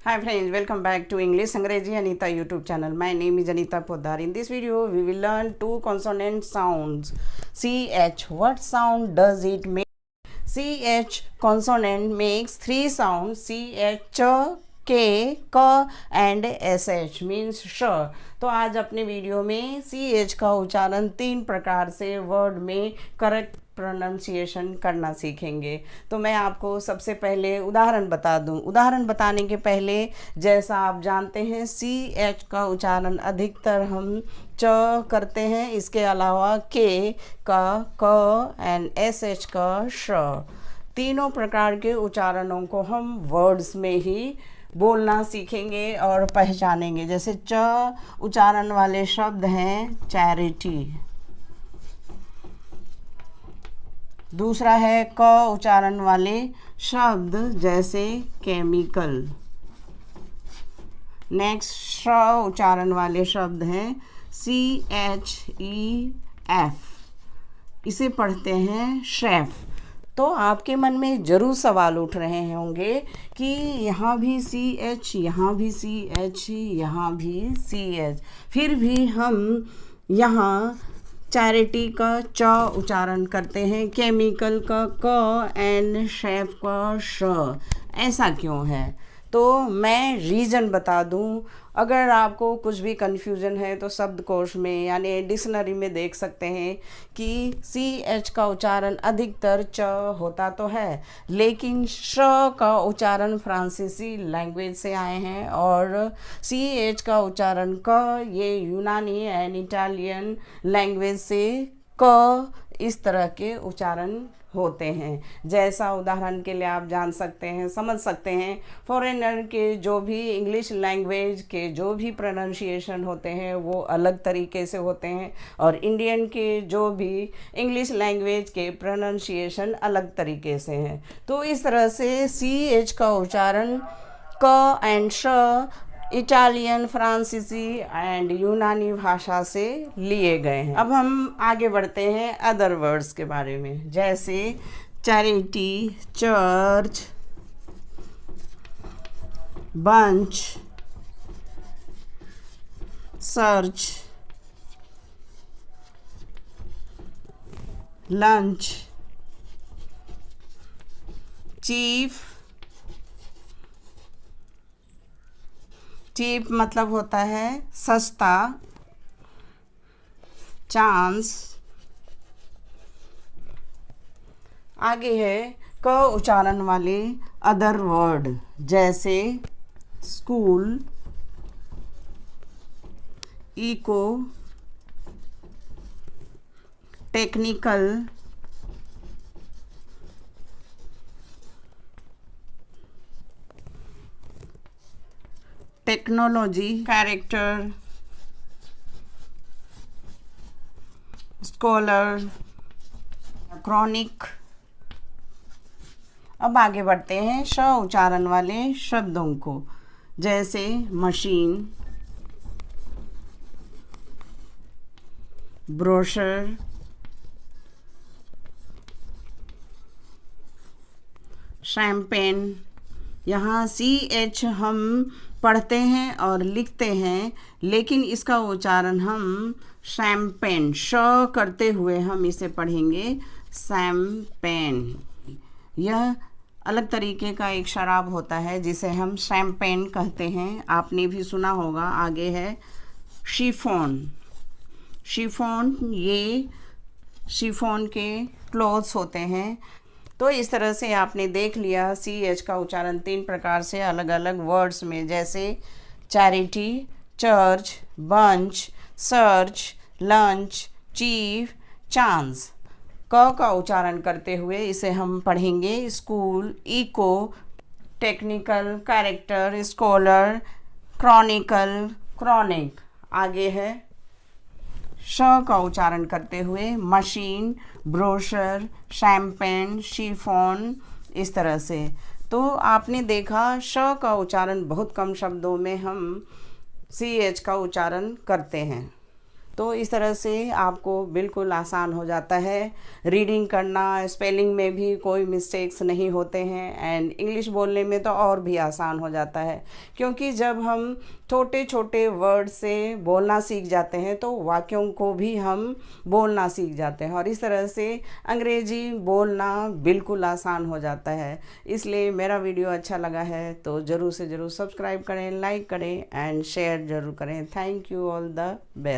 Hi friends, welcome back to English Angrezi Anita YouTube channel. My name is Anita Poddar. In this video, we will learn two consonant sounds. CH. What sound does it make? CH consonant makes three sounds: CH, ch, K, K and SH means sh. तो आज अपने video में CH का उच्चारण तीन प्रकार से word में करेक्ट प्रोनाउंसिएशन करना सीखेंगे। तो मैं आपको सबसे पहले उदाहरण बता दूं। उदाहरण बताने के पहले, जैसा आप जानते हैं, CH का उच्चारण अधिकतर हम च करते हैं, इसके अलावा के का, क एंड SH का श। तीनों प्रकार के उच्चारणों को हम वर्ड्स में ही बोलना सीखेंगे और पहचानेंगे। जैसे च उच्चारण वाले शब्द हैं चैरिटी, दूसरा है क उच्चारण वाले शब्द जैसे केमिकल, नेक्स्ट श उच्चारण वाले शब्द हैं CHEF, इसे पढ़ते हैं शेफ। तो आपके मन में ज़रूर सवाल उठ रहे होंगे कि यहाँ भी CH, यहाँ भी CH, यहाँ भी CH, फिर भी हम यहाँ चैरिटी का च उच्चारण करते हैं, केमिकल का क एंड शेफ का श। ऐसा क्यों है? तो मैं रीज़न बता दूं। अगर आपको कुछ भी कन्फ्यूज़न है तो शब्दकोश में यानी डिक्शनरी में देख सकते हैं कि CH का उच्चारण अधिकतर च होता तो है, लेकिन श का उच्चारण फ्रांसीसी लैंग्वेज से आए हैं और CH का उच्चारण क ये यूनानी एंड इटालियन लैंग्वेज से क इस तरह के उच्चारण होते हैं। जैसा उदाहरण के लिए आप जान सकते हैं, समझ सकते हैं, फॉरेनर के जो भी इंग्लिश लैंग्वेज के जो भी प्रोनाउंसिएशन होते हैं वो अलग तरीके से होते हैं और इंडियन के जो भी इंग्लिश लैंग्वेज के प्रोनाउंसिएशन अलग तरीके से हैं। तो इस तरह से CH का उच्चारण क एंड श इटालियन, फ्रांसीसी एंड यूनानी भाषा से लिए गए हैं। अब हम आगे बढ़ते हैं अदर वर्ड्स के बारे में, जैसे charity, church, bunch, search, lunch, chief. Cheap मतलब होता है सस्ता, चांस। आगे है क उच्चारण वाले अदर वर्ड जैसे school, echo, technical, technology, character, scholar, chronic. अब आगे बढ़ते हैं श उच्चारण वाले शब्दों को, जैसे मशीन, ब्रोशर, शैम्पेन। यहाँ CH हम पढ़ते हैं और लिखते हैं, लेकिन इसका उच्चारण हम शैम्पेन, श करते हुए हम इसे पढ़ेंगे शैम्पेन। यह अलग तरीके का एक शराब होता है जिसे हम शैम्पेन कहते हैं, आपने भी सुना होगा। आगे है शिफॉन। शिफॉन, ये शिफॉन के क्लॉथ्स होते हैं। तो इस तरह से आपने देख लिया CH का उच्चारण तीन प्रकार से अलग अलग वर्ड्स में, जैसे charity, church, bunch, search, lunch, chief, chance. क का उच्चारण करते हुए इसे हम पढ़ेंगे school, echo, technical, character, scholar, chronicle, chronic. आगे है श का उच्चारण करते हुए मशीन, ब्रोशर, शैम्पेन, शिफॉन, इस तरह से। तो आपने देखा श का उच्चारण बहुत कम शब्दों में हम CH का उच्चारण करते हैं। तो इस तरह से आपको बिल्कुल आसान हो जाता है रीडिंग करना, स्पेलिंग में भी कोई मिस्टेक्स नहीं होते हैं, एंड इंग्लिश बोलने में तो और भी आसान हो जाता है, क्योंकि जब हम छोटे छोटे वर्ड से बोलना सीख जाते हैं तो वाक्यों को भी हम बोलना सीख जाते हैं, और इस तरह से अंग्रेजी बोलना बिल्कुल आसान हो जाता है। इसलिए मेरा वीडियो अच्छा लगा है तो ज़रूर से ज़रूर सब्सक्राइब करें, लाइक करें एंड शेयर ज़रूर करें। Thank you, all the best.